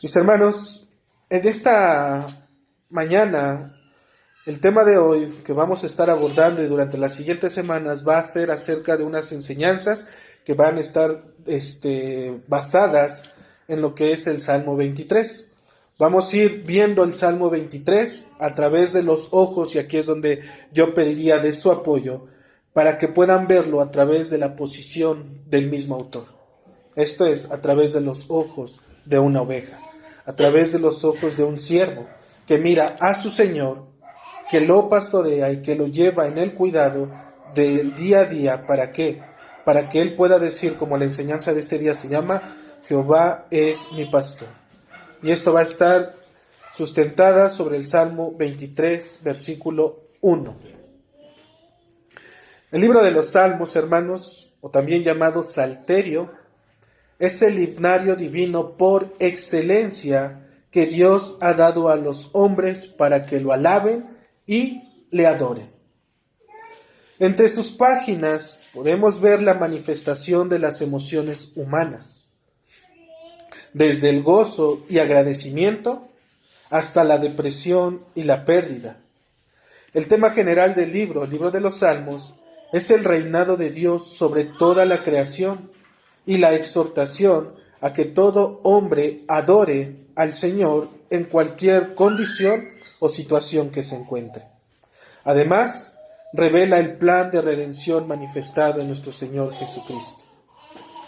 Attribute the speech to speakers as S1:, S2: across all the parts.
S1: Mis hermanos, en esta mañana, el tema de hoy que vamos a estar abordando y durante las siguientes semanas va a ser acerca de unas enseñanzas que van a estar basadas en lo que es el Salmo 23. Vamos a ir viendo el Salmo 23 a través de los ojos, y aquí es donde yo pediría de su apoyo, para que puedan verlo a través de la posición del mismo autor. Esto es, a través de los ojos de una oveja, a través de los ojos de un siervo que mira a su Señor, que lo pastorea y que lo lleva en el cuidado del día a día. ¿Para qué? Para que él pueda decir, como la enseñanza de este día se llama, Jehová es mi pastor. Y esto va a estar sustentada sobre el Salmo 23, versículo 1. El libro de los Salmos, hermanos, o también llamado Salterio, es el himnario divino por excelencia que Dios ha dado a los hombres para que lo alaben y le adoren. Entre sus páginas podemos ver la manifestación de las emociones humanas, desde el gozo y agradecimiento hasta la depresión y la pérdida. El tema general del libro, el libro de los Salmos, es el reinado de Dios sobre toda la creación y la exhortación a que todo hombre adore al Señor en cualquier condición o situación que se encuentre. Además, revela el plan de redención manifestado en nuestro Señor Jesucristo.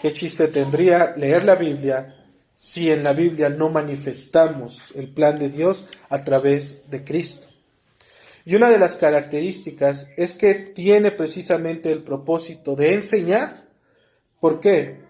S1: ¿Qué chiste tendría leer la Biblia si en la Biblia no manifestamos el plan de Dios a través de Cristo? Y una de las características es que tiene precisamente el propósito de enseñar. ¿Por qué?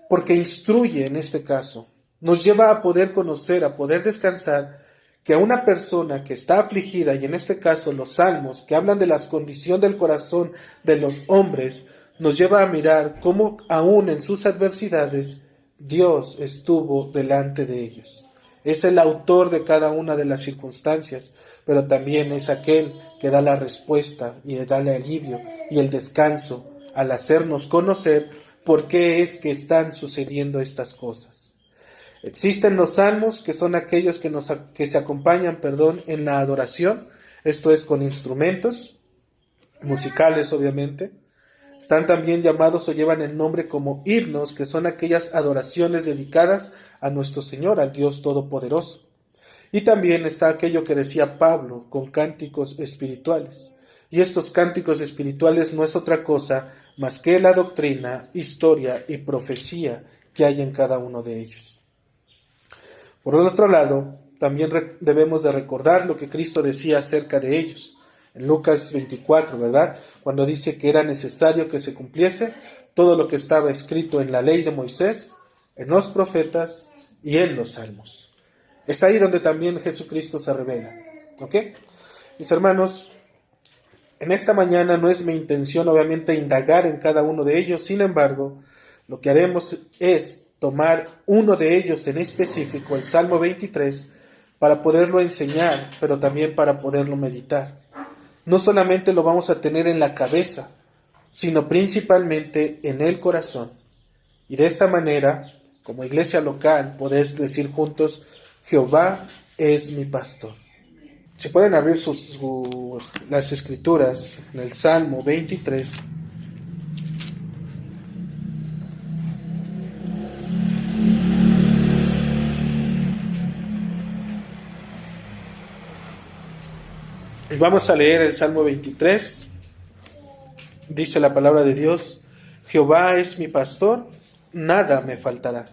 S1: Porque instruye en este caso. Nos lleva a poder conocer, a poder descansar, que a una persona que está afligida, y en este caso los salmos, que hablan de la condición del corazón de los hombres, nos lleva a mirar cómo aún en sus adversidades Dios estuvo delante de ellos. Es el autor de cada una de las circunstancias, pero también es aquel que da la respuesta y da el alivio y el descanso al hacernos conocer por qué es que están sucediendo estas cosas. Existen los salmos, que son aquellos que se acompañan, en la adoración, esto es con instrumentos musicales, obviamente. Están también llamados o llevan el nombre como himnos, que son aquellas adoraciones dedicadas a nuestro Señor, al Dios Todopoderoso. Y también está aquello que decía Pablo, con cánticos espirituales. Y estos cánticos espirituales no es otra cosa más que la doctrina, historia y profecía que hay en cada uno de ellos. Por el otro lado, también debemos de recordar lo que Cristo decía acerca de ellos. En Lucas 24, ¿verdad? Cuando dice que era necesario que se cumpliese todo lo que estaba escrito en la ley de Moisés, en los profetas y en los salmos. Es ahí donde también Jesucristo se revela. ¿Ok? Mis hermanos, en esta mañana no es mi intención, obviamente, indagar en cada uno de ellos. Sin embargo, lo que haremos es tomar uno de ellos en específico, el Salmo 23, para poderlo enseñar, pero también para poderlo meditar. No solamente lo vamos a tener en la cabeza, sino principalmente en el corazón. Y de esta manera, como iglesia local, podéis decir juntos, Jehová es mi pastor. Si pueden abrir las escrituras en el Salmo 23. Y vamos a leer el Salmo 23. Dice la palabra de Dios: Jehová es mi pastor, nada me faltará.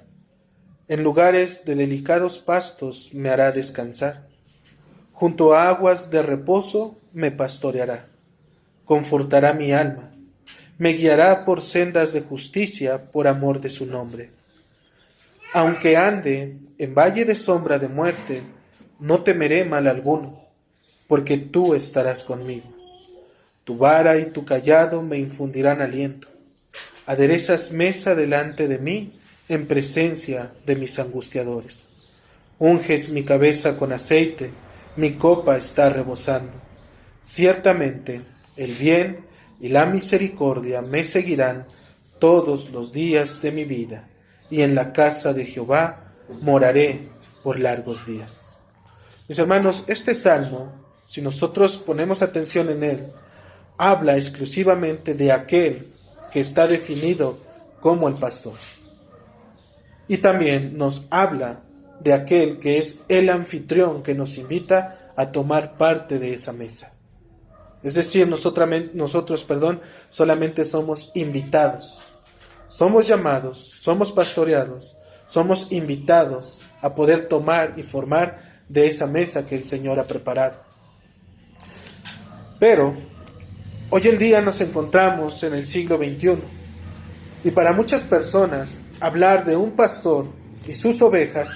S1: En lugares de delicados pastos me hará descansar. Junto a aguas de reposo me pastoreará. Confortará mi alma. Me guiará por sendas de justicia por amor de su nombre. Aunque ande en valle de sombra de muerte, no temeré mal alguno, porque tú estarás conmigo. Tu vara y tu cayado me infundirán aliento. Aderezas mesa delante de mí en presencia de mis angustiadores. Unges mi cabeza con aceite, mi copa está rebosando. Ciertamente el bien y la misericordia me seguirán todos los días de mi vida, y en la casa de Jehová moraré por largos días. Mis hermanos, este salmo, si nosotros ponemos atención en él, habla exclusivamente de aquel que está definido como el pastor. Y también nos habla de aquel que es el anfitrión que nos invita a tomar parte de esa mesa. Es decir, nosotros, solamente somos invitados. Somos llamados, somos pastoreados, somos invitados a poder tomar y formar de esa mesa que el Señor ha preparado. Pero hoy en día nos encontramos en el siglo XXI y para muchas personas hablar de un pastor y sus ovejas,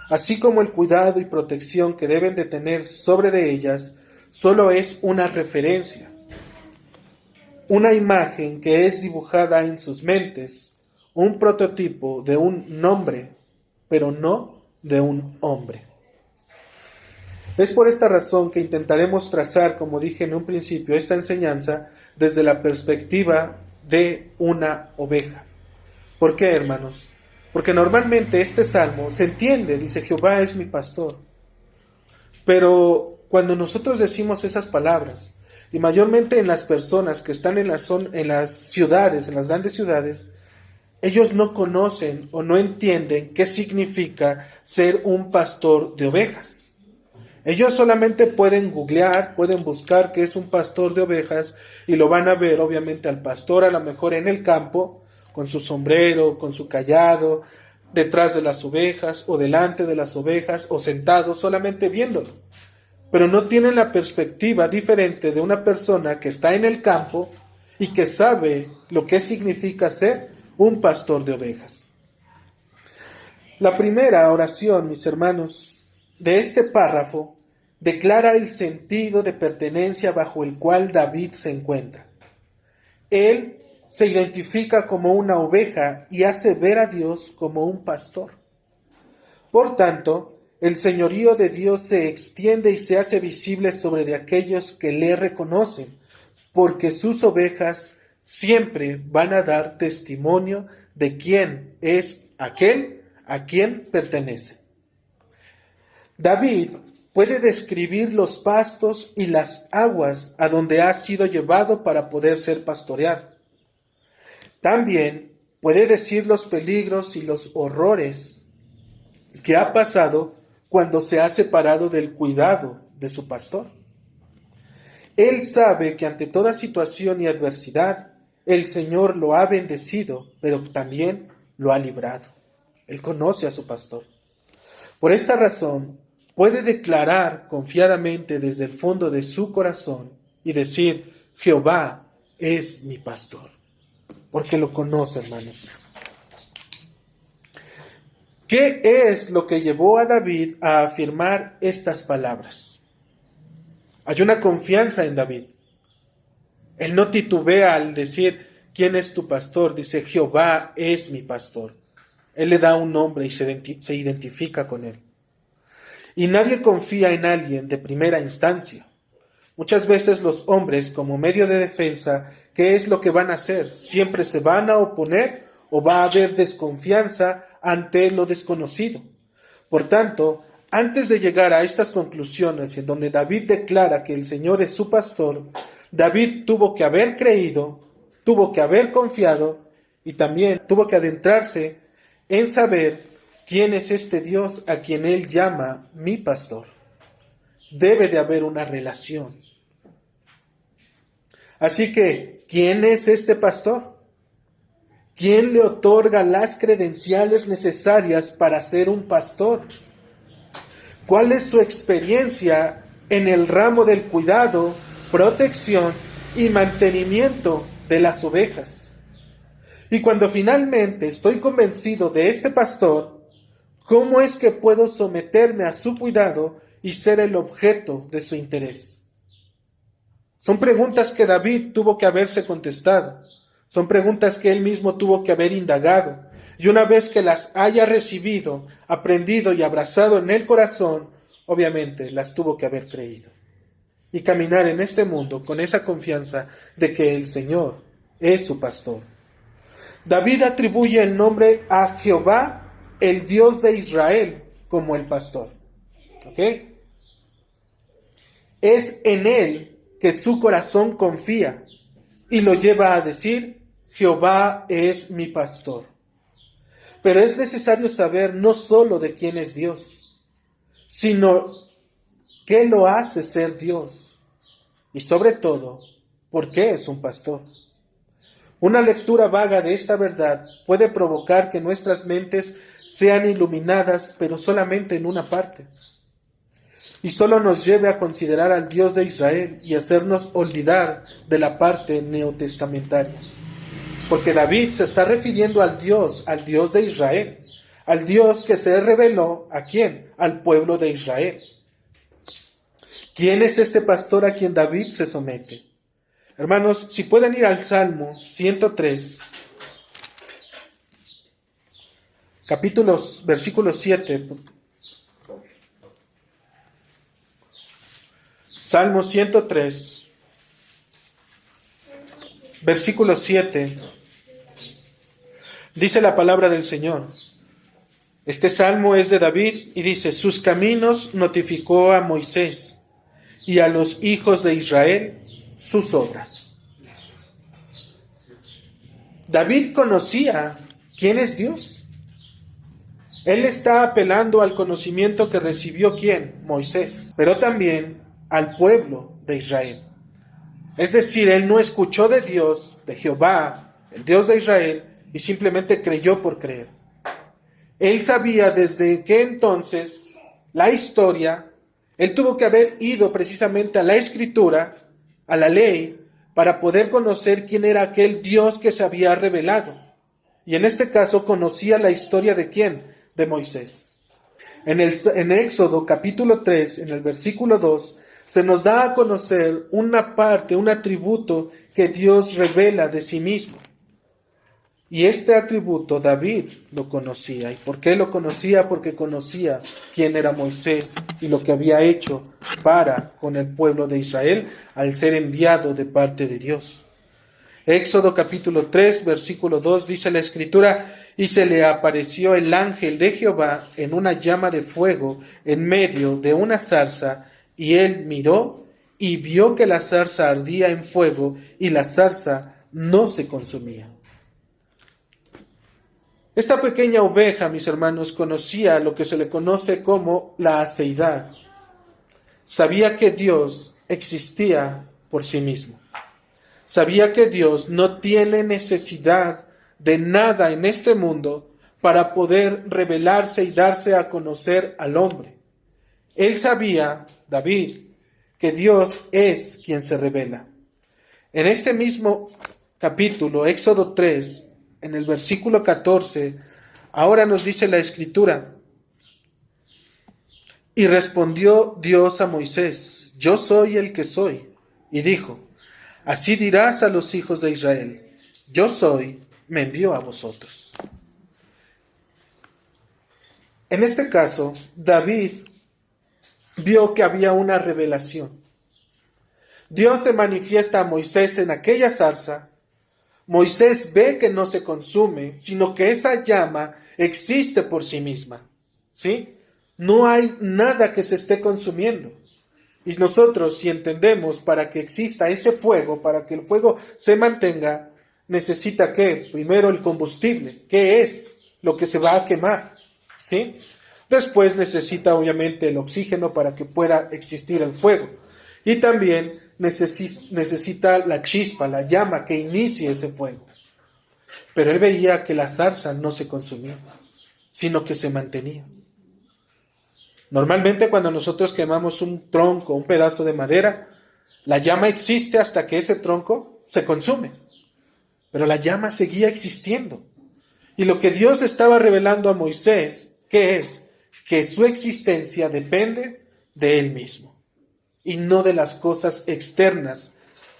S1: así como el cuidado y protección que deben de tener sobre de ellas, solo es una referencia, una imagen que es dibujada en sus mentes, un prototipo de un nombre, pero no de un hombre. Es por esta razón que intentaremos trazar, como dije en un principio, esta enseñanza desde la perspectiva de una oveja. ¿Por qué, hermanos? Porque normalmente este salmo se entiende, dice Jehová es mi pastor. Pero cuando nosotros decimos esas palabras, y mayormente en las personas que están en las ciudades, en las grandes ciudades, ellos no conocen o no entienden qué significa ser un pastor de ovejas. Ellos solamente pueden googlear, pueden buscar qué es un pastor de ovejas y lo van a ver obviamente al pastor a lo mejor en el campo, con su sombrero, con su cayado, detrás de las ovejas o delante de las ovejas o sentado solamente viéndolo. Pero no tienen la perspectiva diferente de una persona que está en el campo y que sabe lo que significa ser un pastor de ovejas. La primera oración, mis hermanos, de este párrafo declara el sentido de pertenencia bajo el cual David se encuentra. Él se identifica como una oveja y hace ver a Dios como un pastor. Por tanto, el señorío de Dios se extiende y se hace visible sobre de aquellos que le reconocen, porque sus ovejas siempre van a dar testimonio de quién es aquel a quien pertenece. David puede describir los pastos y las aguas a donde ha sido llevado para poder ser pastoreado. También puede decir los peligros y los horrores que ha pasado cuando se ha separado del cuidado de su pastor. Él sabe que ante toda situación y adversidad, el Señor lo ha bendecido, pero también lo ha librado. Él conoce a su pastor. Por esta razón, puede declarar confiadamente desde el fondo de su corazón y decir, Jehová es mi pastor, porque lo conoce, hermanos. ¿Qué es lo que llevó a David a afirmar estas palabras? Hay una confianza en David. Él no titubea al decir, ¿quién es tu pastor? Dice, Jehová es mi pastor. Él le da un nombre y se identifica con él. Y nadie confía en alguien de primera instancia. Muchas veces los hombres, como medio de defensa, ¿qué es lo que van a hacer? Siempre se van a oponer o va a haber desconfianza ante lo desconocido. Por tanto, antes de llegar a estas conclusiones en donde David declara que el Señor es su pastor, David tuvo que haber creído, tuvo que haber confiado y también tuvo que adentrarse en saber quién es este Dios a quien él llama mi pastor. Debe de haber una relación. Así que, ¿quién es este pastor? ¿Quién le otorga las credenciales necesarias para ser un pastor? ¿Cuál es su experiencia en el ramo del cuidado, protección y mantenimiento de las ovejas? Y cuando finalmente estoy convencido de este pastor, ¿cómo es que puedo someterme a su cuidado y ser el objeto de su interés? Son preguntas que David tuvo que haberse contestado. Son preguntas que él mismo tuvo que haber indagado. Y una vez que las haya recibido, aprendido y abrazado en el corazón, obviamente las tuvo que haber creído. Y caminar en este mundo con esa confianza de que el Señor es su pastor. David atribuye el nombre a Jehová el Dios de Israel como el pastor. ¿Ok? Es en él que su corazón confía y lo lleva a decir: Jehová es mi pastor. Pero es necesario saber no solo de quién es Dios, sino qué lo hace ser Dios y sobre todo, por qué es un pastor. Una lectura vaga de esta verdad puede provocar que nuestras mentes sean iluminadas, pero solamente en una parte, y solo nos lleve a considerar al Dios de Israel y hacernos olvidar de la parte neotestamentaria. Porque David se está refiriendo al Dios de Israel, al Dios que se reveló, ¿a quién? Al pueblo de Israel. ¿Quién es este pastor a quien David se somete? Hermanos, si pueden ir al Salmo 103, versículo 7. Salmo 103, versículo 7. Dice la palabra del Señor. Este salmo es de David y dice: sus caminos notificó a Moisés y a los hijos de Israel sus obras. David conocía quién es Dios. Él está apelando al conocimiento que recibió ¿quién? Moisés, pero también al pueblo de Israel. Es decir, él no escuchó de Dios, de Jehová, el Dios de Israel, y simplemente creyó por creer. Él sabía desde qué entonces la historia, él tuvo que haber ido precisamente a la Escritura, a la ley, para poder conocer quién era aquel Dios que se había revelado. Y en este caso conocía la historia de ¿quién? De Moisés. En Éxodo capítulo 3, en el versículo 2, se nos da a conocer una parte, un atributo que Dios revela de sí mismo. Y este atributo David lo conocía. ¿Y por qué lo conocía? Porque conocía quién era Moisés y lo que había hecho para con el pueblo de Israel al ser enviado de parte de Dios. Éxodo capítulo 3, versículo 2 dice la Escritura: y se le apareció el ángel de Jehová en una llama de fuego en medio de una zarza, y él miró y vio que la zarza ardía en fuego y la zarza no se consumía. Esta pequeña oveja, mis hermanos, conocía lo que se le conoce como la aceidad. Sabía que Dios existía por sí mismo. Sabía que Dios no tiene necesidad de nada en este mundo para poder revelarse y darse a conocer al hombre. Él sabía, David, que Dios es quien se revela. En este mismo capítulo, Éxodo 3, en el versículo 14, ahora nos dice la Escritura: y respondió Dios a Moisés: yo soy el que soy. Y dijo: así dirás a los hijos de Israel: yo soy, me envió a vosotros. En este caso, David vio que había una revelación. Dios se manifiesta a Moisés en aquella zarza. Moisés ve que no se consume, sino que esa llama existe por sí misma. ¿Sí? No hay nada que se esté consumiendo. Y nosotros, si entendemos, para que exista ese fuego, para que el fuego se mantenga, necesita ¿qué? Primero el combustible. ¿Qué es lo que se va a quemar? ¿Sí? Después necesita obviamente el oxígeno para que pueda existir el fuego. Y también necesita la chispa, la llama que inicie ese fuego. Pero él veía que la zarza no se consumía, sino que se mantenía. Normalmente cuando nosotros quemamos un tronco, un pedazo de madera, la llama existe hasta que ese tronco se consume. Pero la llama seguía existiendo. Y lo que Dios le estaba revelando a Moisés, ¿qué es? Que su existencia depende de él mismo y no de las cosas externas.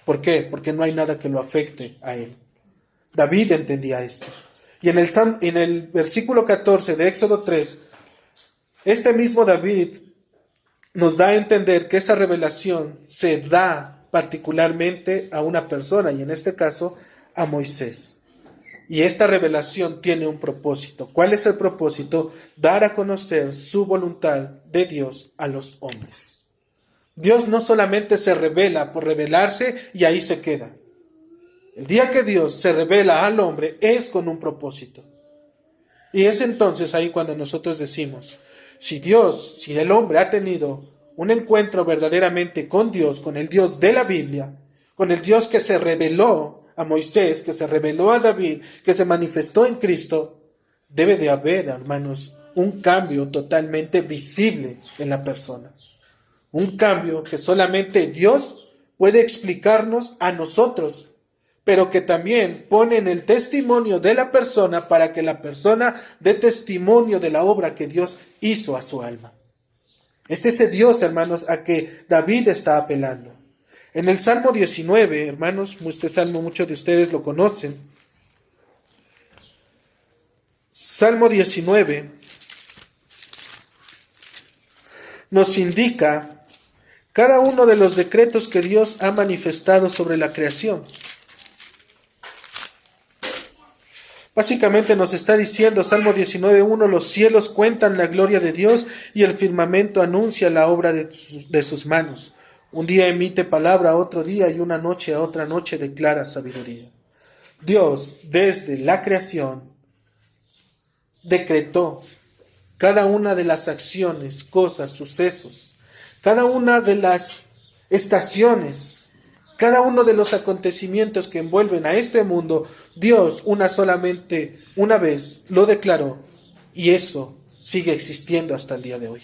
S1: ¿Por qué? Porque no hay nada que lo afecte a él. David entendía esto. Y en el versículo 14 de Éxodo 3, este mismo David nos da a entender que esa revelación se da particularmente a una persona, y en este caso a Moisés. Y esta revelación tiene un propósito. ¿Cuál es el propósito? Dar a conocer su voluntad de Dios a los hombres. Dios no solamente se revela por revelarse y ahí se queda. El día que Dios se revela al hombre es con un propósito. Y es entonces ahí cuando nosotros decimos, si el hombre ha tenido un encuentro verdaderamente con Dios, con el Dios de la Biblia, con el Dios que se reveló a Moisés, que se reveló a David, que se manifestó en Cristo, debe de haber, hermanos, un cambio totalmente visible en la persona. Un cambio que solamente Dios puede explicarnos a nosotros, pero que también pone en el testimonio de la persona para que la persona dé testimonio de la obra que Dios hizo a su alma. Es ese Dios, hermanos, a que David está apelando. En el Salmo 19, hermanos, este salmo muchos de ustedes lo conocen. Salmo 19 nos indica cada uno de los decretos que Dios ha manifestado sobre la creación. Básicamente nos está diciendo, Salmo 19:1, los cielos cuentan la gloria de Dios y el firmamento anuncia la obra de sus manos. Un día emite palabra a otro día y una noche a otra noche declara sabiduría. Dios, desde la creación, decretó cada una de las acciones, cosas, sucesos, cada una de las estaciones, cada uno de los acontecimientos que envuelven a este mundo. Dios una vez lo declaró y eso sigue existiendo hasta el día de hoy.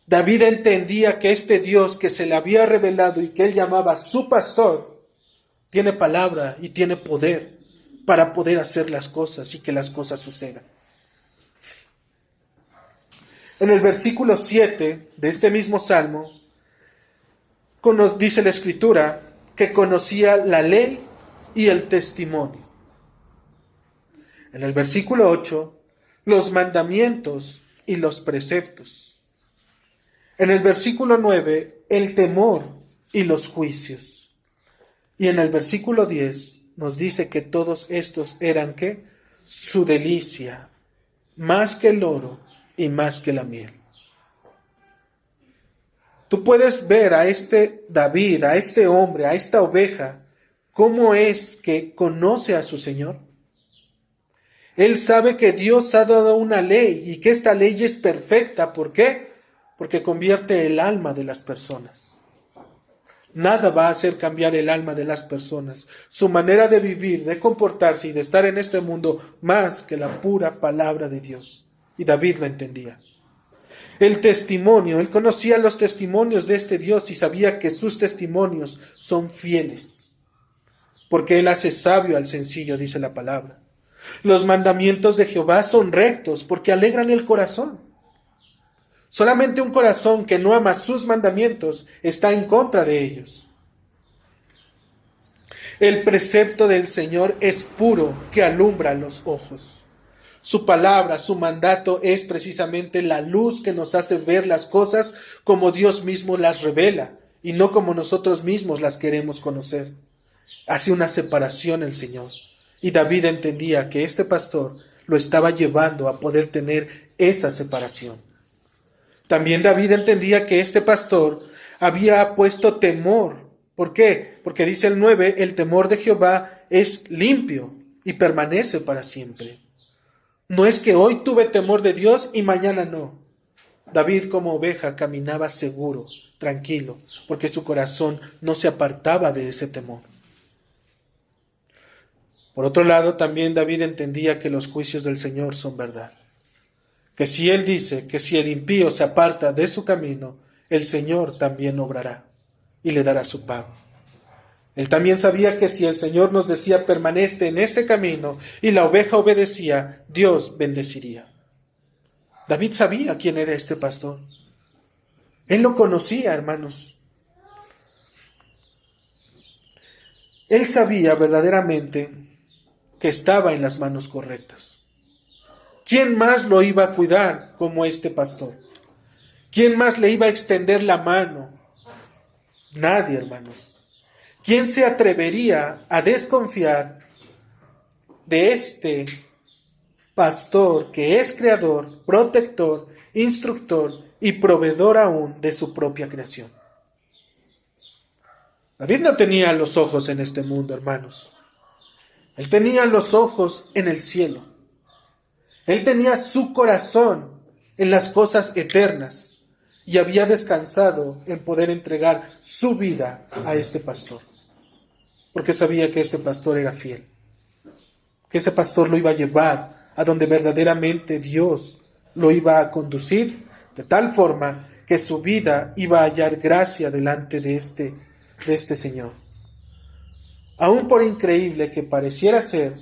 S1: David entendía que este Dios que se le había revelado y que él llamaba su pastor, tiene palabra y tiene poder para poder hacer las cosas y que las cosas sucedan. En el versículo 7 de este mismo salmo, dice la Escritura que conocía la ley y el testimonio. En el versículo 8, los mandamientos y los preceptos. En el versículo 9, el temor y los juicios. Y en el versículo 10 nos dice que todos estos eran ¿qué? Su delicia, más que el oro y más que la miel. Tú puedes ver a este David, a este hombre, a esta oveja, cómo es que conoce a su Señor. Él sabe que Dios ha dado una ley y que esta ley es perfecta. ¿Por qué? Porque convierte el alma de las personas. Nada va a hacer cambiar el alma de las personas, su manera de vivir, de comportarse y de estar en este mundo, más que la pura palabra de Dios. Y David lo entendía. El testimonio, él conocía los testimonios de este Dios y sabía que sus testimonios son fieles, porque él hace sabio al sencillo, dice la palabra. Los mandamientos de Jehová son rectos, porque alegran el corazón. Solamente un corazón que no ama sus mandamientos está en contra de ellos. El precepto del Señor es puro, que alumbra los ojos. Su palabra, su mandato es precisamente la luz que nos hace ver las cosas como Dios mismo las revela y no como nosotros mismos las queremos conocer. Hace una separación el Señor. Y David entendía que este pastor lo estaba llevando a poder tener esa separación. También David entendía que este pastor había puesto temor. ¿Por qué? Porque dice el 9, el temor de Jehová es limpio y permanece para siempre. No es que hoy tuve temor de Dios y mañana no. David como oveja caminaba seguro, tranquilo, porque su corazón no se apartaba de ese temor. Por otro lado, también David entendía que los juicios del Señor son verdad. Que si Él dice que si el impío se aparta de su camino, el Señor también obrará y le dará su pago. Él también sabía que si el Señor nos decía permanece en este camino y la oveja obedecía, Dios bendeciría. David sabía quién era este pastor. Él lo conocía, hermanos. Él sabía verdaderamente que estaba en las manos correctas. ¿Quién más lo iba a cuidar como este pastor? ¿Quién más le iba a extender la mano? Nadie, hermanos. ¿Quién se atrevería a desconfiar de este pastor que es creador, protector, instructor y proveedor aún de su propia creación. David no tenía los ojos en este mundo, hermanos. Él tenía los ojos en el cielo. Él tenía su corazón en las cosas eternas y había descansado en poder entregar su vida a este pastor, porque sabía que este pastor era fiel, que este pastor lo iba a llevar a donde verdaderamente Dios lo iba a conducir, de tal forma que su vida iba a hallar gracia delante de este Señor. Aún por increíble que pareciera ser,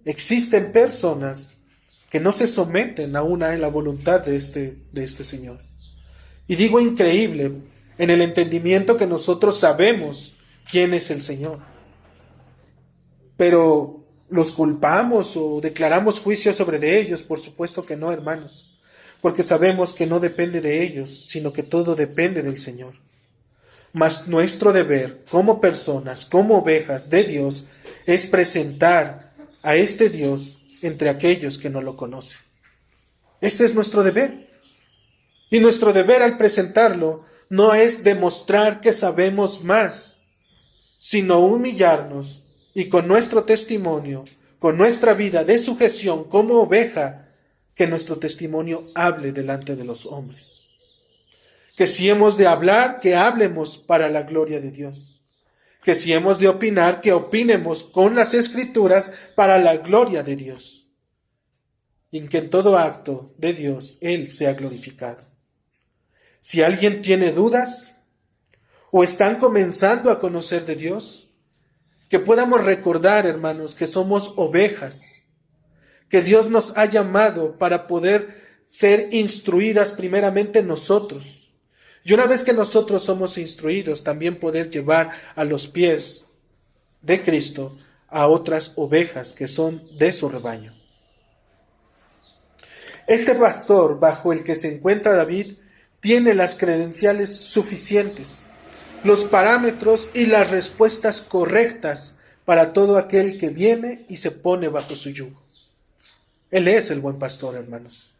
S1: existen personas que no se someten aún a la voluntad de este Señor. Y digo increíble en el entendimiento que nosotros sabemos quién es el Señor. Pero ¿los culpamos o declaramos juicio sobre de ellos? Por supuesto que no, hermanos, porque sabemos que no depende de ellos, sino que todo depende del Señor. Mas nuestro deber como personas, como ovejas de Dios, es presentar a este Dios entre aquellos que no lo conocen. Ese es nuestro deber. Y nuestro deber al presentarlo no es demostrar que sabemos más, sino humillarnos y con nuestro testimonio, con nuestra vida de sujeción como oveja, que nuestro testimonio hable delante de los hombres. Que si hemos de hablar, que hablemos para la gloria de Dios. Que si hemos de opinar, que opinemos con las Escrituras para la gloria de Dios. Y que en todo acto de Dios Él sea glorificado. Si alguien tiene dudas o están comenzando a conocer de Dios, que podamos recordar, hermanos, que somos ovejas, que Dios nos ha llamado para poder ser instruidas primeramente nosotros. Y una vez que nosotros somos instruidos, también poder llevar a los pies de Cristo a otras ovejas que son de su rebaño. Este pastor bajo el que se encuentra David tiene las credenciales suficientes, los parámetros y las respuestas correctas para todo aquel que viene y se pone bajo su yugo. Él es el buen pastor, hermanos.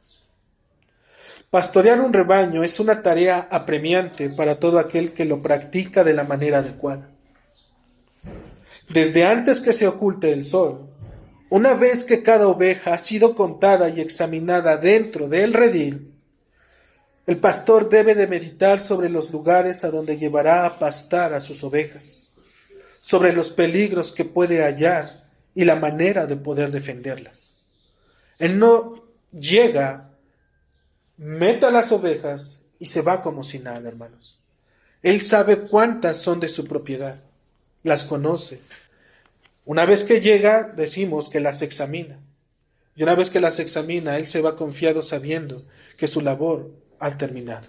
S1: Pastorear un rebaño es una tarea apremiante para todo aquel que lo practica de la manera adecuada. Desde antes que se oculte el sol, una vez que cada oveja ha sido contada y examinada dentro del redil, el pastor debe de meditar sobre los lugares a donde llevará a pastar a sus ovejas, sobre los peligros que puede hallar y la manera de poder defenderlas. Él no llega, mete a las ovejas y se va como si nada, hermanos. Él sabe cuántas son de su propiedad, las conoce. Una vez que llega, decimos que las examina. Y una vez que las examina, Él se va confiado sabiendo que su labor ha terminado.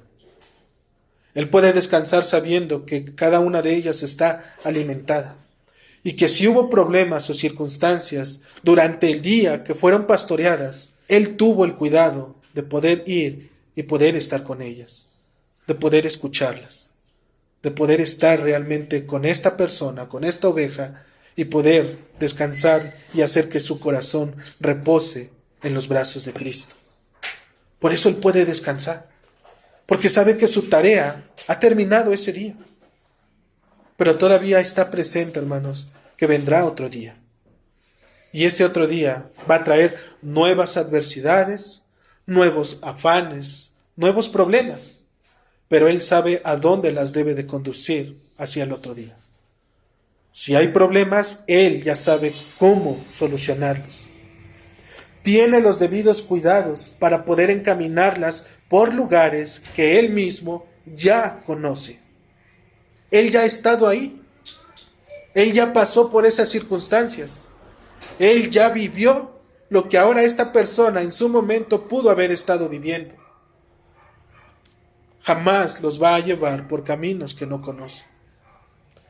S1: Él puede descansar sabiendo que cada una de ellas está alimentada. Y que si hubo problemas o circunstancias durante el día que fueron pastoreadas, Él tuvo el cuidado de poder ir y poder estar con ellas, de poder escucharlas, de poder estar realmente con esta persona, con esta oveja, y poder descansar y hacer que su corazón repose en los brazos de Cristo. Por eso Él puede descansar, porque sabe que su tarea ha terminado ese día. Pero todavía está presente, hermanos, que vendrá otro día. Y ese otro día va a traer nuevas adversidades, nuevos afanes, nuevos problemas. Pero Él sabe a dónde las debe de conducir hacia el otro día. Si hay problemas, Él ya sabe cómo solucionarlos. Tiene los debidos cuidados para poder encaminarlas por lugares que Él mismo ya conoce. Él ya ha estado ahí. Él ya pasó por esas circunstancias. Él ya vivió lo que ahora esta persona en su momento pudo haber estado viviendo. Jamás los va a llevar por caminos que no conoce.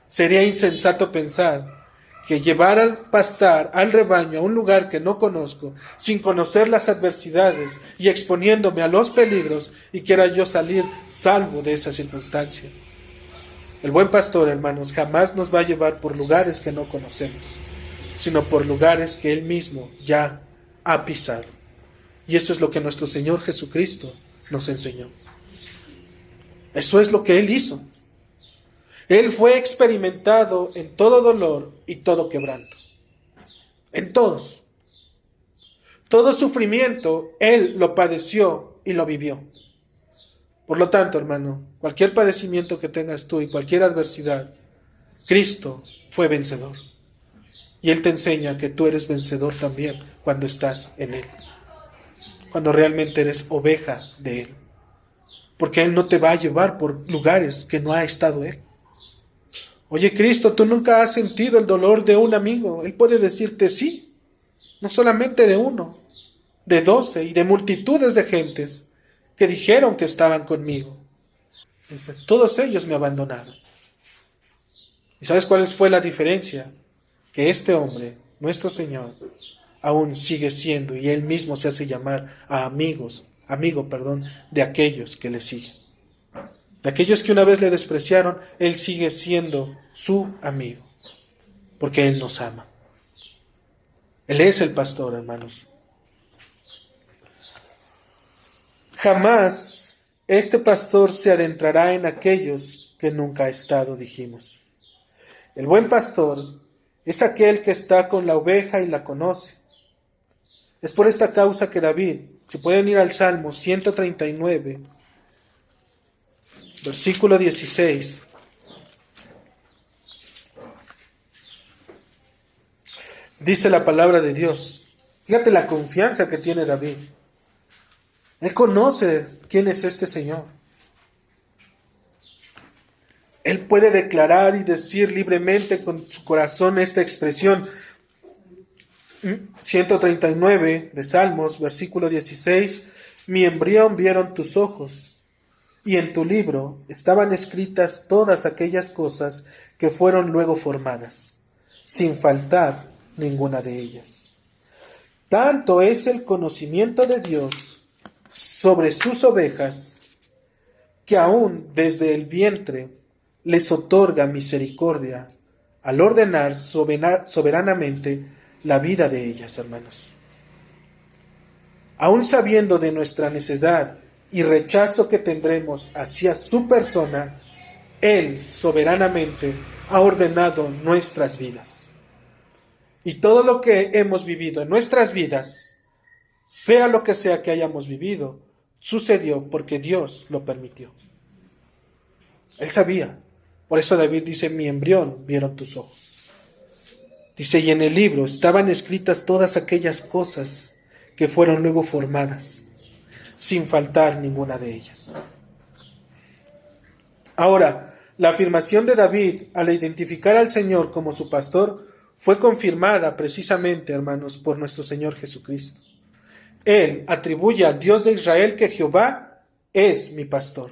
S1: Sería insensato pensar que llevar al pastar al rebaño a un lugar que no conozco, sin conocer las adversidades y exponiéndome a los peligros, y quiera yo salir salvo de esa circunstancia. El buen pastor, hermanos, jamás nos va a llevar por lugares que no conocemos. sino por lugares que Él mismo ya ha pisado. Y esto es lo que nuestro Señor Jesucristo nos enseñó. Eso es lo que Él hizo. Él fue experimentado en todo dolor y todo quebranto. En todos. Todo sufrimiento, Él lo padeció y lo vivió. Por lo tanto, hermano, cualquier padecimiento que tengas tú y cualquier adversidad, Cristo fue vencedor. Y Él te enseña que tú eres vencedor también cuando estás en Él. Cuando realmente eres oveja de Él. Porque Él no te va a llevar por lugares que no ha estado Él. Oye, Cristo, tú nunca has sentido el dolor de un amigo. Él puede decirte sí. No solamente de uno, de 12 y de multitudes de gentes que dijeron que estaban conmigo. Dice, todos ellos me abandonaron. ¿Y sabes cuál fue la diferencia? Que este hombre, nuestro Señor, aún sigue siendo, y Él mismo se hace llamar a amigo, de aquellos que le siguen. De aquellos que una vez le despreciaron, Él sigue siendo su amigo, porque Él nos ama. Él es el pastor, hermanos. Jamás este pastor se adentrará en aquellos que nunca ha estado, dijimos. El buen pastor es aquel que está con la oveja y la conoce. Es por esta causa que David, si pueden ir al Salmo 139, versículo 16, dice la palabra de Dios. Fíjate la confianza que tiene David. Él conoce quién es este Señor. Él puede declarar y decir libremente con su corazón esta expresión. 139 de Salmos, versículo 16. Mi embrión vieron tus ojos, y en tu libro estaban escritas todas aquellas cosas que fueron luego formadas, sin faltar ninguna de ellas. Tanto es el conocimiento de Dios sobre sus ovejas, que aún desde el vientre les otorga misericordia al ordenar soberanamente la vida de ellas, hermanos. Aún sabiendo de nuestra necedad y rechazo que tendremos hacia su persona, Él soberanamente ha ordenado nuestras vidas. Y todo lo que hemos vivido en nuestras vidas, sea lo que sea que hayamos vivido, sucedió porque Dios lo permitió. Él sabía. Por eso David dice, mi embrión vieron tus ojos. Dice, y en el libro estaban escritas todas aquellas cosas que fueron luego formadas, sin faltar ninguna de ellas. Ahora, la afirmación de David al identificar al Señor como su pastor fue confirmada precisamente, hermanos, por nuestro Señor Jesucristo. Él atribuye al Dios de Israel que Jehová es mi pastor.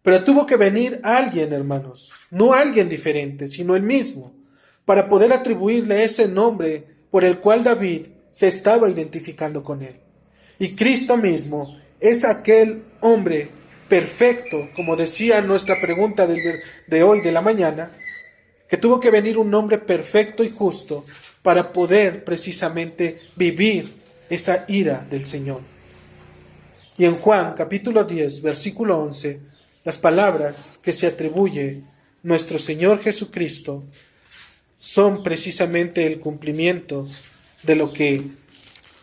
S1: Pero tuvo que venir alguien, hermanos, no alguien diferente, sino él mismo, para poder atribuirle ese nombre por el cual David se estaba identificando con él. Y Cristo mismo es aquel hombre perfecto, como decía nuestra pregunta de hoy, de la mañana, que tuvo que venir un hombre perfecto y justo para poder precisamente vivir esa ira del Señor. Y en Juan capítulo 10, versículo 11, las palabras que se atribuye nuestro Señor Jesucristo son precisamente el cumplimiento de lo que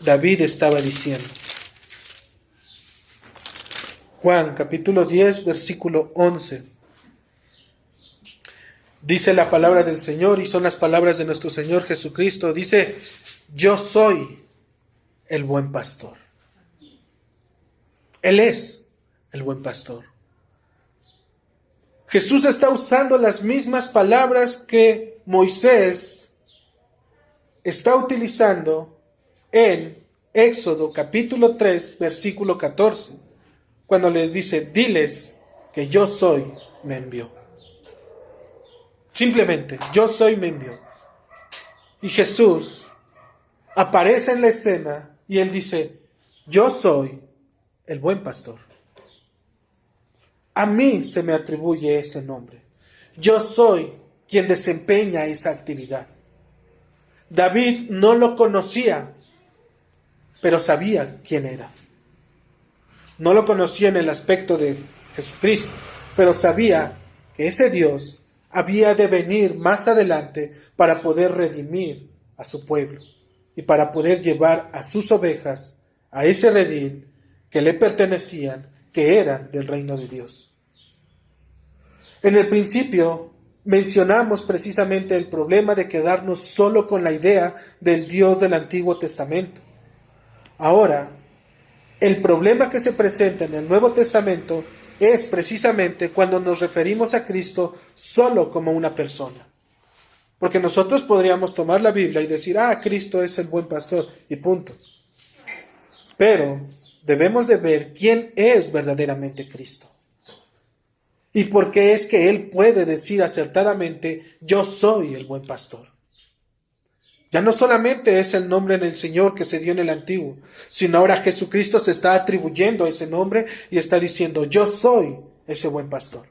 S1: David estaba diciendo. Juan capítulo 10, versículo 11. Dice la palabra del Señor y son las palabras de nuestro Señor Jesucristo. Dice, yo soy el buen pastor. Él es el buen pastor. Jesús está usando las mismas palabras que Moisés está utilizando en Éxodo capítulo 3, versículo 14, cuando les dice, diles que yo soy, me envió. Simplemente, yo soy, me envió. Y Jesús aparece en la escena y él dice, yo soy el buen pastor. A mí se me atribuye ese nombre. Yo soy quien desempeña esa actividad. David no lo conocía, pero sabía quién era. No lo conocía en el aspecto de Jesucristo, pero sabía que ese Dios había de venir más adelante para poder redimir a su pueblo y para poder llevar a sus ovejas a ese redil que le pertenecían, que eran del reino de Dios. En el principio mencionamos precisamente el problema de quedarnos solo con la idea del Dios del Antiguo Testamento. Ahora, el problema que se presenta en el Nuevo Testamento es precisamente cuando nos referimos a Cristo solo como una persona. Porque nosotros podríamos tomar la Biblia y decir, Cristo es el buen pastor, y punto. Pero debemos de ver quién es verdaderamente Cristo. Y por qué es que Él puede decir acertadamente, yo soy el buen pastor. Ya no solamente es el nombre en el Señor que se dio en el Antiguo, sino ahora Jesucristo se está atribuyendo ese nombre y está diciendo, yo soy ese buen pastor.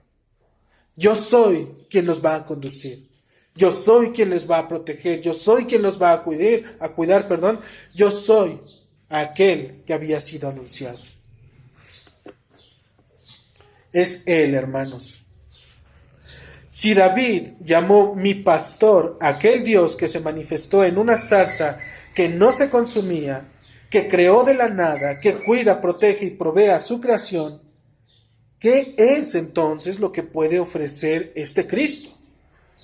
S1: Yo soy quien los va a conducir. Yo soy quien les va a proteger. Yo soy quien los va a cuidar. Yo soy aquel que había sido anunciado. Es Él, hermanos. Si David llamó mi pastor aquel Dios que se manifestó en una zarza que no se consumía, que creó de la nada, que cuida, protege y provee a su creación, ¿qué es entonces lo que puede ofrecer este Cristo?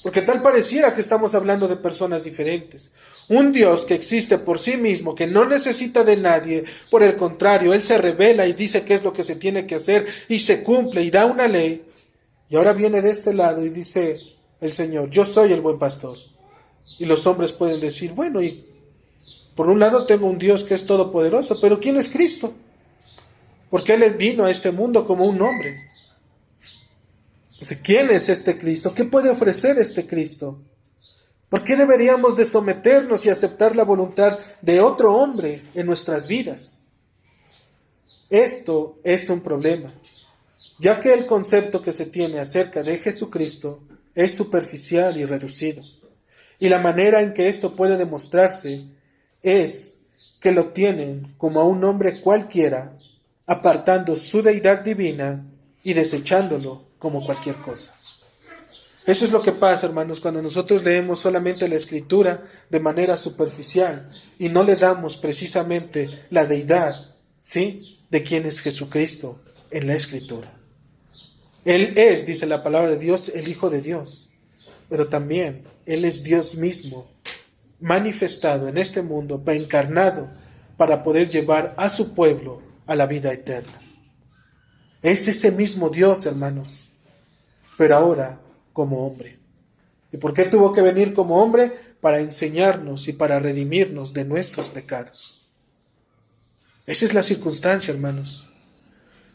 S1: Porque tal pareciera que estamos hablando de personas diferentes. Un Dios que existe por sí mismo, que no necesita de nadie, por el contrario, Él se revela y dice qué es lo que se tiene que hacer y se cumple y da una ley. Y ahora viene de este lado y dice el Señor, yo soy el buen pastor. Y los hombres pueden decir, bueno, y por un lado tengo un Dios que es todopoderoso, pero ¿quién es Cristo? Porque Él vino a este mundo como un hombre. Entonces, ¿quién es este Cristo? ¿Qué puede ofrecer este Cristo? ¿Por qué deberíamos de someternos y aceptar la voluntad de otro hombre en nuestras vidas? Esto es un problema, ya que el concepto que se tiene acerca de Jesucristo es superficial y reducido. Y la manera en que esto puede demostrarse es que lo tienen como a un hombre cualquiera, apartando su deidad divina y desechándolo como cualquier cosa. Eso es lo que pasa, hermanos, cuando nosotros leemos solamente la Escritura de manera superficial y no le damos precisamente la deidad, ¿sí?, de quién es Jesucristo en la Escritura. Él es, dice la palabra de Dios, el Hijo de Dios, pero también Él es Dios mismo, manifestado en este mundo, preencarnado, para poder llevar a su pueblo a la vida eterna. Es ese mismo Dios, hermanos, pero ahora como hombre. ¿Y por qué tuvo que venir como hombre? Para enseñarnos y para redimirnos de nuestros pecados. Esa es la circunstancia, hermanos.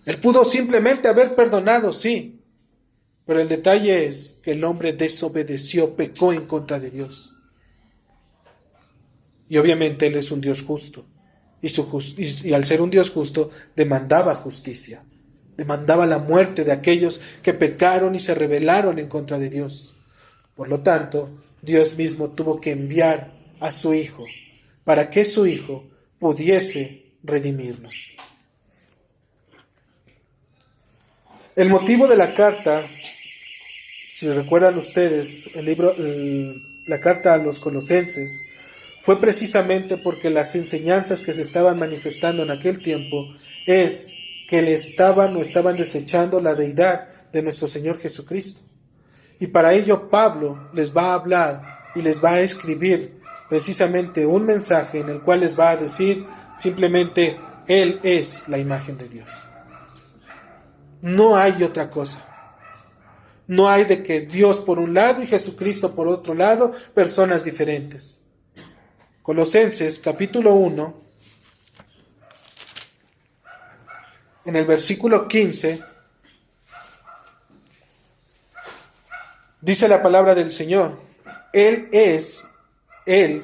S1: Él pudo simplemente haber perdonado, sí, pero el detalle es que el hombre desobedeció, pecó en contra de Dios. Y obviamente Él es un Dios justo, y al ser un Dios justo, demandaba justicia, demandaba la muerte de aquellos que pecaron y se rebelaron en contra de Dios. Por lo tanto, Dios mismo tuvo que enviar a su Hijo, para que su Hijo pudiese redimirnos. El motivo de la carta, si recuerdan ustedes, la carta a los Colosenses, fue precisamente porque las enseñanzas que se estaban manifestando en aquel tiempo es que estaban desechando la deidad de nuestro Señor Jesucristo. Y para ello Pablo les va a hablar y les va a escribir precisamente un mensaje en el cual les va a decir simplemente, Él es la imagen de Dios. No hay otra cosa. No hay de que Dios por un lado y Jesucristo por otro lado, personas diferentes. Colosenses capítulo 1, en el versículo 15, dice la palabra del Señor, Él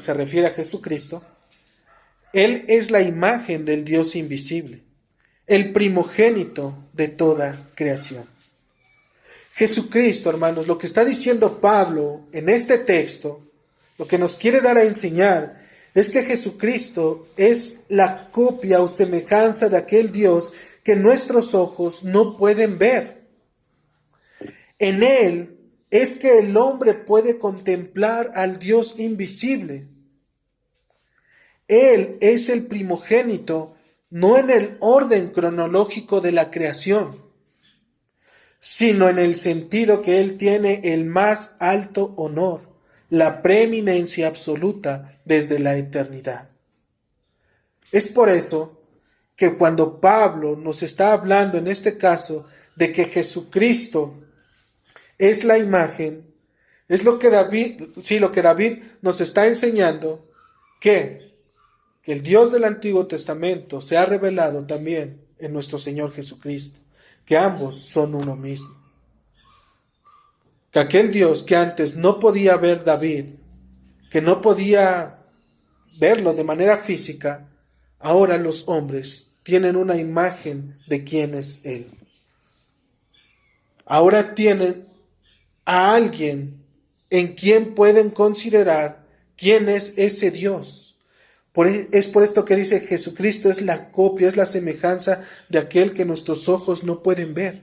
S1: se refiere a Jesucristo, Él es la imagen del Dios invisible, el primogénito de toda creación. Jesucristo, hermanos, lo que está diciendo Pablo en este texto, lo que nos quiere dar a enseñar es que Jesucristo es la copia o semejanza de aquel Dios que nuestros ojos no pueden ver. En Él es que el hombre puede contemplar al Dios invisible. Él es el primogénito, no en el orden cronológico de la creación, sino en el sentido que Él tiene el más alto honor, la preeminencia absoluta desde la eternidad. Es por eso que cuando Pablo nos está hablando en este caso de que Jesucristo es la imagen, es lo que David nos está enseñando, que el Dios del Antiguo Testamento se ha revelado también en nuestro Señor Jesucristo, que ambos son uno mismo. Que aquel Dios que antes no podía ver David, que no podía verlo de manera física, ahora los hombres tienen una imagen de quién es Él. Ahora tienen a alguien en quien pueden considerar quién es ese Dios. Es por esto que dice Jesucristo es la copia, es la semejanza de aquel que nuestros ojos no pueden ver.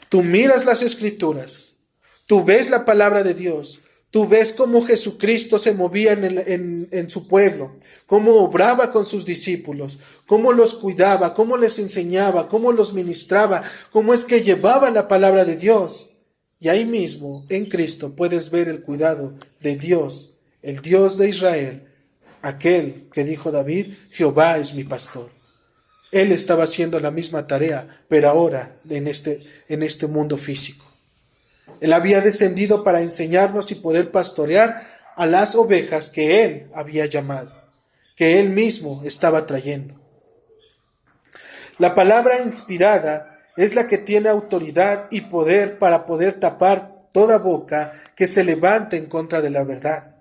S1: Tú miras las Escrituras, tú ves la palabra de Dios, tú ves cómo Jesucristo se movía en su pueblo, cómo obraba con sus discípulos, cómo los cuidaba, cómo les enseñaba, cómo los ministraba, cómo es que llevaba la palabra de Dios. Y ahí mismo, en Cristo, puedes ver el cuidado de Dios, el Dios de Israel, aquel que dijo David, Jehová es mi pastor. Él estaba haciendo la misma tarea, pero ahora en este mundo físico. Él había descendido para enseñarnos y poder pastorear a las ovejas que Él había llamado, que Él mismo estaba trayendo. La palabra inspirada es la que tiene autoridad y poder para poder tapar toda boca que se levante en contra de la verdad.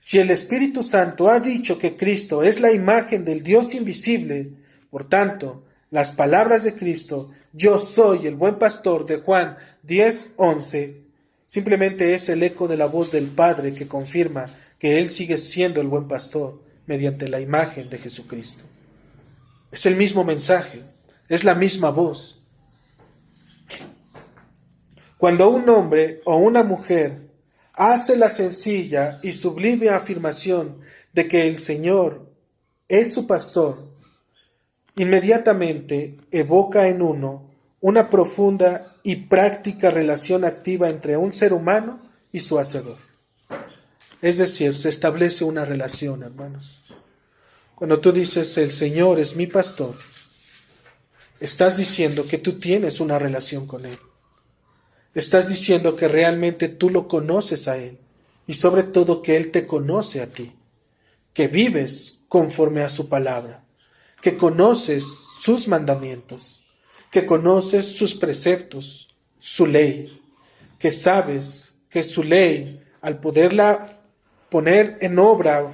S1: Si el Espíritu Santo ha dicho que Cristo es la imagen del Dios invisible, por tanto, las palabras de Cristo, yo soy el buen pastor de Juan 10:11, simplemente es el eco de la voz del Padre que confirma que Él sigue siendo el buen pastor mediante la imagen de Jesucristo. Es el mismo mensaje, es la misma voz. Cuando un hombre o una mujer hace la sencilla y sublime afirmación de que el Señor es su pastor, inmediatamente evoca en uno una profunda y práctica relación activa entre un ser humano y su Hacedor. Es decir, se establece una relación, hermanos. Cuando tú dices, el Señor es mi pastor, estás diciendo que tú tienes una relación con Él. Estás diciendo que realmente tú lo conoces a Él y sobre todo que Él te conoce a ti, que vives conforme a su palabra, que conoces sus mandamientos, que conoces sus preceptos, su ley, que sabes que su ley, al poderla poner en obra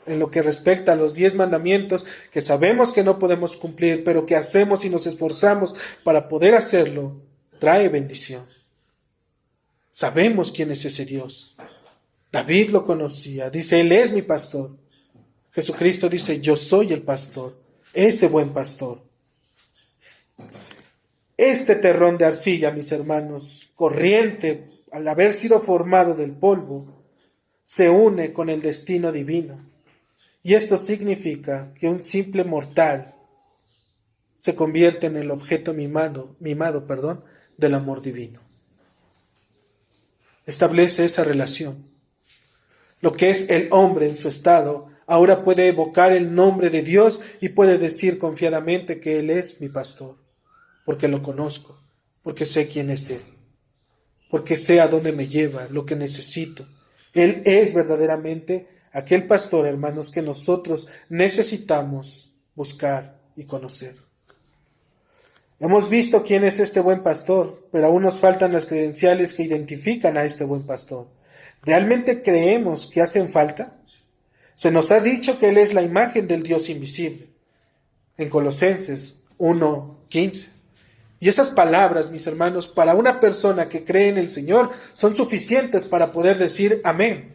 S1: en lo que respecta a los 10 mandamientos, que sabemos que no podemos cumplir, pero que hacemos y nos esforzamos para poder hacerlo, trae bendición. Sabemos quién es ese Dios. David lo conocía, dice, Él es mi pastor. Jesucristo dice, yo soy el pastor, ese buen pastor. Este terrón de arcilla, mis hermanos, corriente, al haber sido formado del polvo, se une con el destino divino. Y esto significa que un simple mortal se convierte en el objeto mimado, del amor divino. Establece esa relación. Lo que es el hombre en su estado, ahora puede evocar el nombre de Dios y puede decir confiadamente que Él es mi pastor, porque lo conozco, porque sé quién es Él, porque sé a dónde me lleva, lo que necesito. Él es verdaderamente aquel pastor, hermanos, que nosotros necesitamos buscar y conocer. Hemos visto quién es este buen pastor, pero aún nos faltan las credenciales que identifican a este buen pastor. ¿Realmente creemos que hacen falta? Se nos ha dicho que Él es la imagen del Dios invisible, en Colosenses 1:15. Y esas palabras, mis hermanos, para una persona que cree en el Señor, son suficientes para poder decir amén.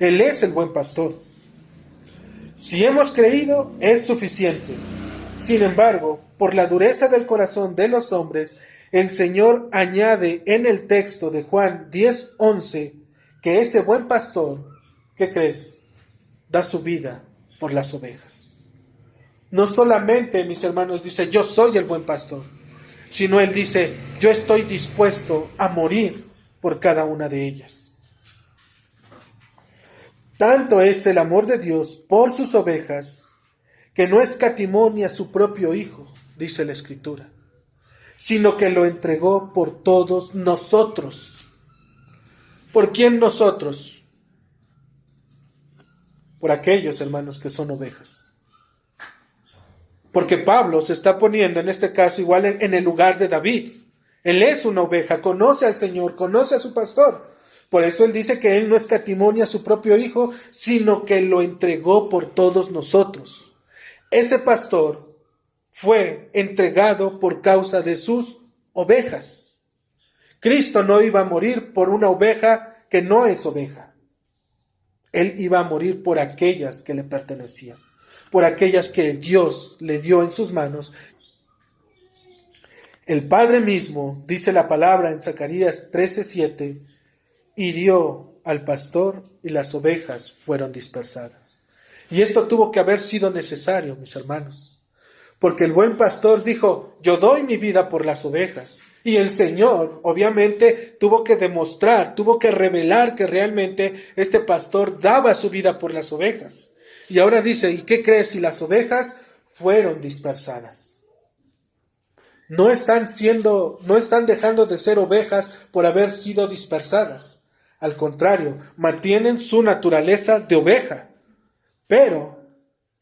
S1: Él es el buen pastor. Si hemos creído, es suficiente. Sin embargo, por la dureza del corazón de los hombres, el Señor añade en el texto de Juan 10:11 que ese buen pastor, ¿qué crees?, da su vida por las ovejas. No solamente, mis hermanos, dice, yo soy el buen pastor, sino Él dice, yo estoy dispuesto a morir por cada una de ellas. Tanto es el amor de Dios por sus ovejas, que no escatimó ni a su propio Hijo, dice la Escritura, sino que lo entregó por todos nosotros. ¿Por quién nosotros? Por aquellos, hermanos, que son ovejas. Porque Pablo se está poniendo en este caso igual en el lugar de David. Él es una oveja, conoce al Señor, conoce a su pastor. Por eso él dice que él no escatimó ni a su propio Hijo, sino que lo entregó por todos nosotros. Ese pastor fue entregado por causa de sus ovejas. Cristo no iba a morir por una oveja que no es oveja. Él iba a morir por aquellas que le pertenecían, por aquellas que Dios le dio en sus manos. El Padre mismo, dice la palabra en Zacarías 13:7, hirió al pastor y las ovejas fueron dispersadas. Y esto tuvo que haber sido necesario, mis hermanos, porque el buen pastor dijo, yo doy mi vida por las ovejas. Y el Señor, obviamente, tuvo que demostrar, tuvo que revelar que realmente este pastor daba su vida por las ovejas. Y ahora dice, ¿y qué crees si las ovejas fueron dispersadas? No están dejando de ser ovejas por haber sido dispersadas. Al contrario, mantienen su naturaleza de oveja. Pero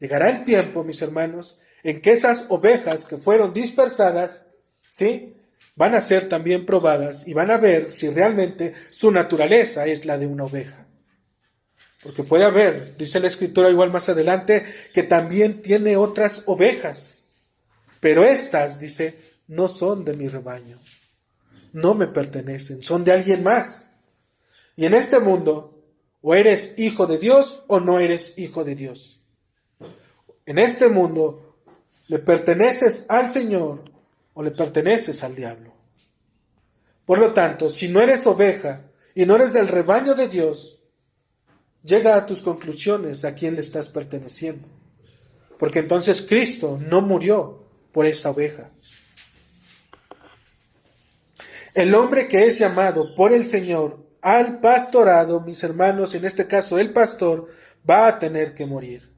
S1: llegará el tiempo, mis hermanos, en que esas ovejas que fueron dispersadas, ¿sí?, van a ser también probadas y van a ver si realmente su naturaleza es la de una oveja. Porque puede haber, dice la Escritura igual más adelante, que también tiene otras ovejas. Pero estas, dice, no son de mi rebaño. No me pertenecen, son de alguien más. Y en este mundo, o eres hijo de Dios o no eres hijo de Dios. En este mundo, le perteneces al Señor o le perteneces al diablo. Por lo tanto, si no eres oveja y no eres del rebaño de Dios, llega a tus conclusiones a quién le estás perteneciendo. Porque entonces Cristo no murió por esa oveja. El hombre que es llamado por el Señor al pastorado, mis hermanos, en este caso el pastor, va a tener que morir.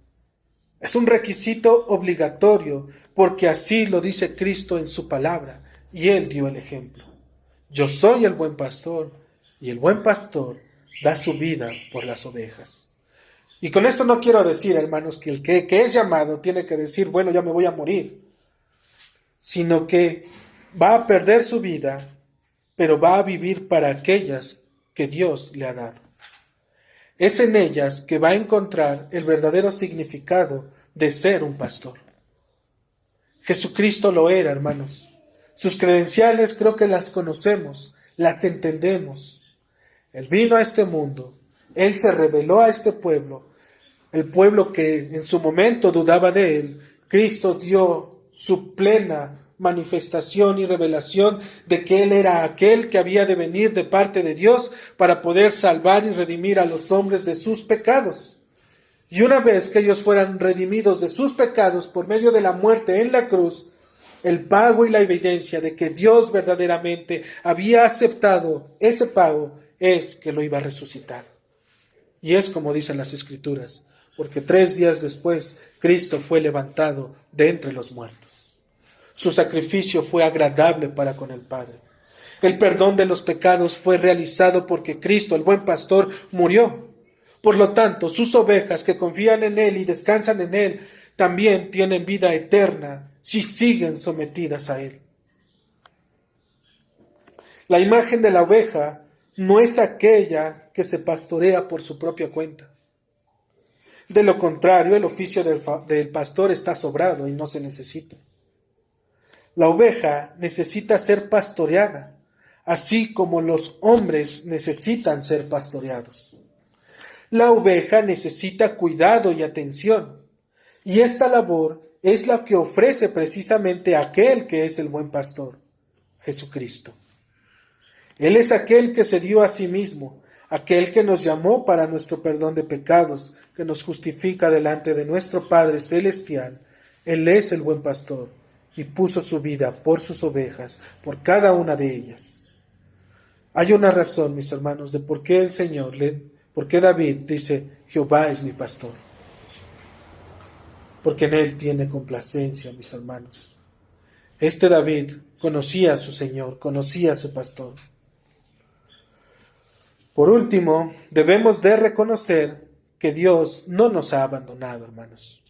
S1: Es un requisito obligatorio, porque así lo dice Cristo en su palabra, y Él dio el ejemplo. Yo soy el buen pastor, y el buen pastor da su vida por las ovejas. Y con esto no quiero decir, hermanos, que el que es llamado tiene que decir, bueno, ya me voy a morir, sino que va a perder su vida, pero va a vivir para aquellas que Dios le ha dado. Es en ellas que va a encontrar el verdadero significado de ser un pastor. Jesucristo lo era, hermanos. Sus credenciales creo que las conocemos, las entendemos. Él vino a este mundo, Él se reveló a este pueblo, el pueblo que en su momento dudaba de Él. Cristo dio su plena manifestación y revelación de que Él era aquel que había de venir de parte de Dios para poder salvar y redimir a los hombres de sus pecados. Y una vez que ellos fueran redimidos de sus pecados por medio de la muerte en la cruz, el pago y la evidencia de que Dios verdaderamente había aceptado ese pago es que lo iba a resucitar. Y es como dicen las Escrituras, porque 3 días después Cristo fue levantado de entre los muertos. Su sacrificio fue agradable para con el Padre. El perdón de los pecados fue realizado porque Cristo, el buen pastor, murió. Por lo tanto, sus ovejas que confían en Él y descansan en Él, también tienen vida eterna si siguen sometidas a Él. La imagen de la oveja no es aquella que se pastorea por su propia cuenta. De lo contrario, el oficio del pastor está sobrado y no se necesita. La oveja necesita ser pastoreada, así como los hombres necesitan ser pastoreados. La oveja necesita cuidado y atención, y esta labor es la que ofrece precisamente aquel que es el buen pastor, Jesucristo. Él es aquel que se dio a sí mismo, aquel que nos llamó para nuestro perdón de pecados, que nos justifica delante de nuestro Padre Celestial. Él es el buen pastor y puso su vida por sus ovejas, por cada una de ellas. Hay una razón, mis hermanos, de por qué por qué David dice, Jehová es mi pastor. Porque en él tiene complacencia, mis hermanos. Este David conocía a su Señor, conocía a su pastor. Por último, debemos de reconocer que Dios no nos ha abandonado, hermanos.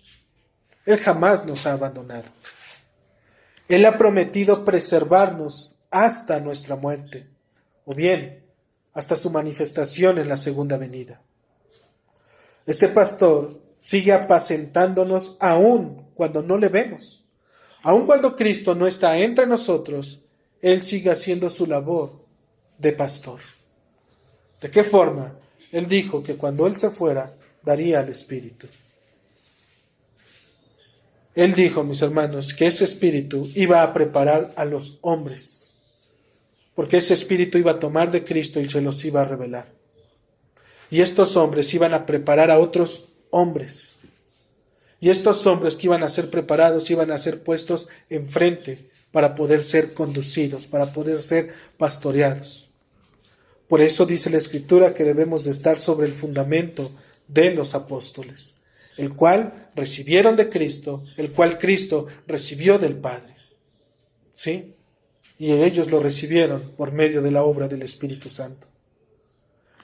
S1: Él jamás nos ha abandonado. Él ha prometido preservarnos hasta nuestra muerte, o bien, hasta su manifestación en la segunda venida. Este pastor sigue apacentándonos aún cuando no le vemos. Aún cuando Cristo no está entre nosotros, Él sigue haciendo su labor de pastor. ¿De qué forma? Él dijo que cuando Él se fuera, daría al Espíritu. Él dijo, mis hermanos, que ese Espíritu iba a preparar a los hombres, porque ese Espíritu iba a tomar de Cristo y se los iba a revelar. Y estos hombres iban a preparar a otros hombres. Y estos hombres que iban a ser preparados iban a ser puestos enfrente para poder ser conducidos, para poder ser pastoreados. Por eso dice la Escritura que debemos de estar sobre el fundamento de los apóstoles, el cual recibieron de Cristo, el cual Cristo recibió del Padre. ¿Sí? Y ellos lo recibieron por medio de la obra del Espíritu Santo.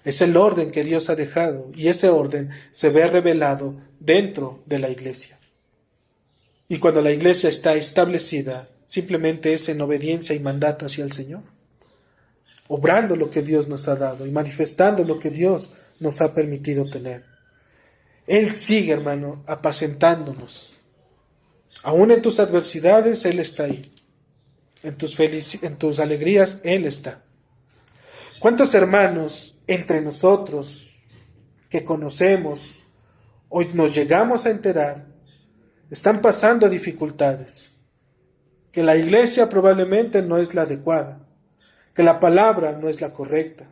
S1: Es el orden que Dios ha dejado, y ese orden se ve revelado dentro de la iglesia. Y cuando la iglesia está establecida, simplemente es en obediencia y mandato hacia el Señor, obrando lo que Dios nos ha dado y manifestando lo que Dios nos ha permitido tener. Él sigue, hermano, apacentándonos. Aún en tus adversidades, Él está ahí. En tus alegrías, Él está. ¿Cuántos hermanos entre nosotros que conocemos, hoy nos llegamos a enterar, están pasando dificultades? Que la iglesia probablemente no es la adecuada, que la palabra no es la correcta,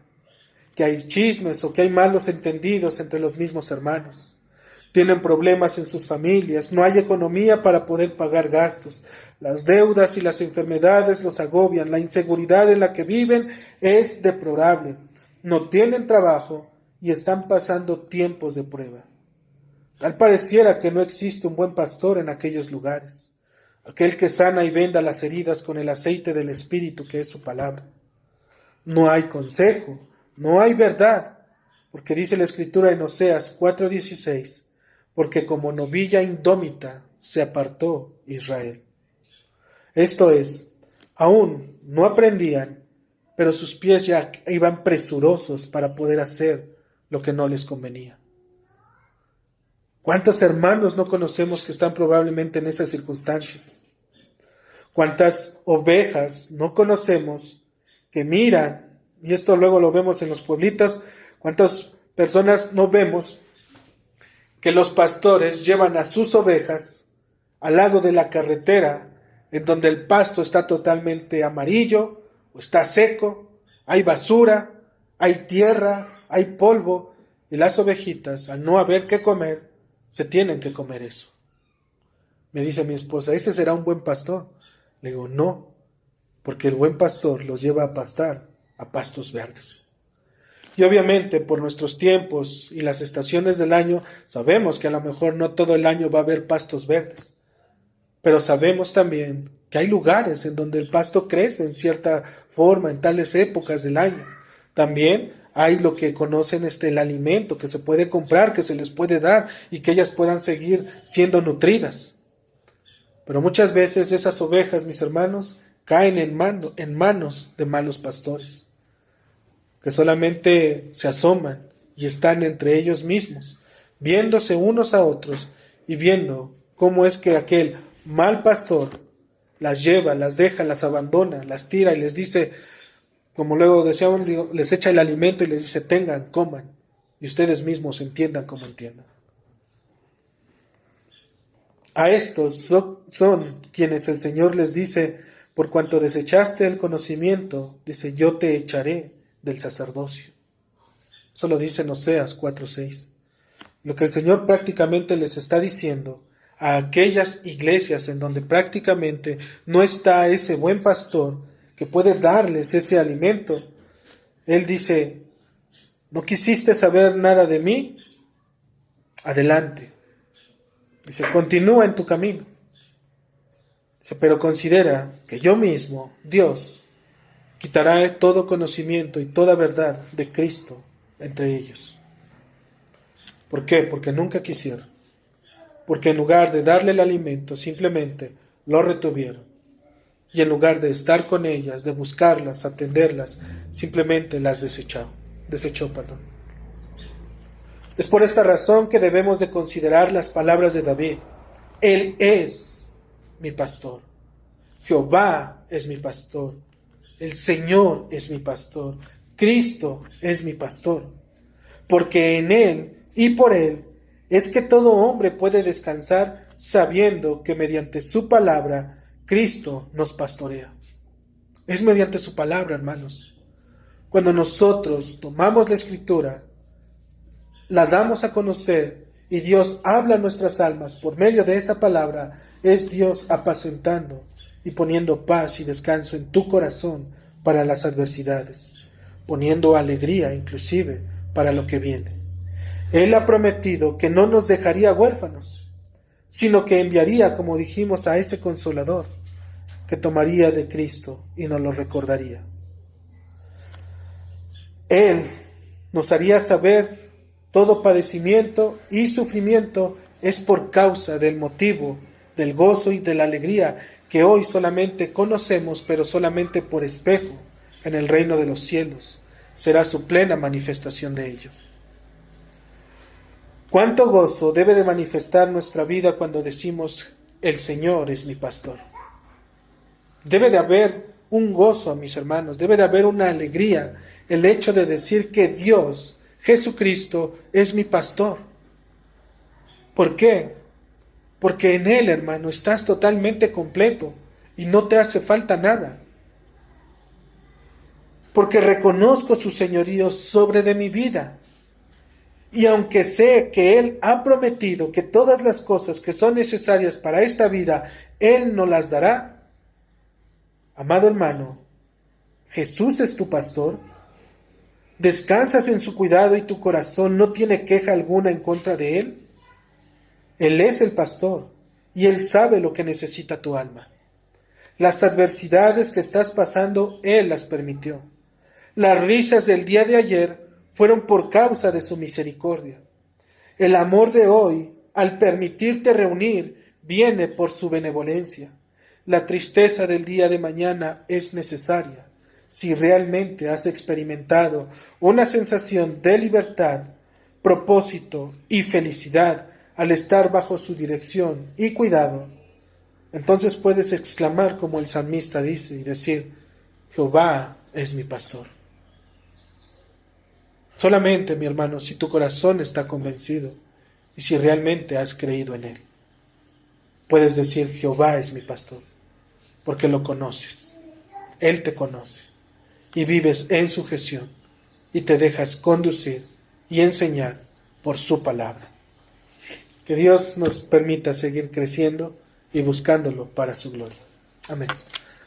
S1: que hay chismes o que hay malos entendidos entre los mismos hermanos. Tienen problemas en sus familias, no hay economía para poder pagar gastos, las deudas y las enfermedades los agobian, la inseguridad en la que viven es deplorable, no tienen trabajo y están pasando tiempos de prueba. Tal pareciera que no existe un buen pastor en aquellos lugares, aquel que sana y venda las heridas con el aceite del Espíritu que es su palabra. No hay consejo, no hay verdad, porque dice la Escritura en Oseas 4:16, porque como novilla indómita se apartó Israel. Esto es, aún no aprendían, pero sus pies ya iban presurosos para poder hacer lo que no les convenía. ¿Cuántos hermanos no conocemos que están probablemente en esas circunstancias? ¿Cuántas ovejas no conocemos que miran, y esto luego lo vemos en los pueblitos, cuántas personas no vemos que los pastores llevan a sus ovejas al lado de la carretera, en donde el pasto está totalmente amarillo o está seco, hay basura, hay tierra, hay polvo, y las ovejitas, al no haber qué comer, se tienen que comer eso. Me dice mi esposa, ¿ese será un buen pastor? Le digo, no, porque el buen pastor los lleva a pastar a pastos verdes. Y obviamente por nuestros tiempos y las estaciones del año, sabemos que a lo mejor no todo el año va a haber pastos verdes, pero sabemos también que hay lugares en donde el pasto crece en cierta forma, en tales épocas del año. También hay lo que conocen el alimento que se puede comprar, que se les puede dar y que ellas puedan seguir siendo nutridas. Pero muchas veces esas ovejas, mis hermanos, caen en manos de malos pastores, que solamente se asoman y están entre ellos mismos, viéndose unos a otros y viendo cómo es que aquel mal pastor las lleva, las deja, las abandona, las tira y les dice, como luego decíamos, les echa el alimento y les dice, tengan, coman. y ustedes mismos entiendan como entiendan. A estos son quienes el Señor les dice: por cuanto desechaste el conocimiento, dice, yo te echaré del sacerdocio. Eso lo dice en Oseas 4:6. Lo que el Señor prácticamente les está diciendo a aquellas iglesias en donde prácticamente no está ese buen pastor que puede darles ese alimento, Él dice: ¿no quisiste saber nada de mí? Adelante. Dice, continúa en tu camino. Dice, pero considera que yo mismo, Dios, quitará todo conocimiento y toda verdad de Cristo entre ellos. ¿Por qué? Porque nunca quisieron. Porque en lugar de darle el alimento, simplemente lo retuvieron. Y en lugar de estar con ellas, de buscarlas, atenderlas, simplemente las desechó. Es por esta razón que debemos de considerar las palabras de David. Él es mi pastor. Jehová es mi pastor. El Señor es mi pastor. Cristo es mi pastor. Porque en Él y por Él es que todo hombre puede descansar sabiendo que mediante su palabra Cristo nos pastorea. Es mediante su palabra, hermanos. Cuando nosotros tomamos la Escritura, la damos a conocer y Dios habla a nuestras almas por medio de esa palabra, es Dios apacentando y poniendo paz y descanso en tu corazón para las adversidades, poniendo alegría inclusive para lo que viene. Él ha prometido que no nos dejaría huérfanos, sino que enviaría, como dijimos, a ese Consolador, que tomaría de Cristo y nos lo recordaría. Él nos haría saber todo padecimiento y sufrimiento es por causa del motivo, del gozo y de la alegría que hoy solamente conocemos, pero solamente por espejo, en el reino de los cielos. Será su plena manifestación de ello. ¿Cuánto gozo debe de manifestar nuestra vida cuando decimos, el Señor es mi pastor? Debe de haber un gozo, mis hermanos, debe de haber una alegría, el hecho de decir que Dios, Jesucristo, es mi pastor. ¿Por qué? Porque en Él, hermano, estás totalmente completo y no te hace falta nada. Porque reconozco su señorío sobre de mi vida. Y aunque sé que Él ha prometido que todas las cosas que son necesarias para esta vida, Él nos las dará. Amado hermano, Jesús es tu pastor. ¿Descansas en su cuidado y tu corazón no tiene queja alguna en contra de Él? Él es el pastor y Él sabe lo que necesita tu alma. Las adversidades que estás pasando, Él las permitió. Las risas del día de ayer fueron por causa de su misericordia. El amor de hoy, al permitirte reunir, viene por su benevolencia. La tristeza del día de mañana es necesaria si realmente has experimentado una sensación de libertad, propósito y felicidad al estar bajo su dirección y cuidado. Entonces puedes exclamar como el salmista dice y decir, Jehová es mi pastor. Solamente, mi hermano, si tu corazón está convencido y si realmente has creído en Él, puedes decir, Jehová es mi pastor, porque lo conoces. Él te conoce y vives en sujeción y te dejas conducir y enseñar por su palabra. Que Dios nos permita seguir creciendo y buscándolo para su gloria. Amén.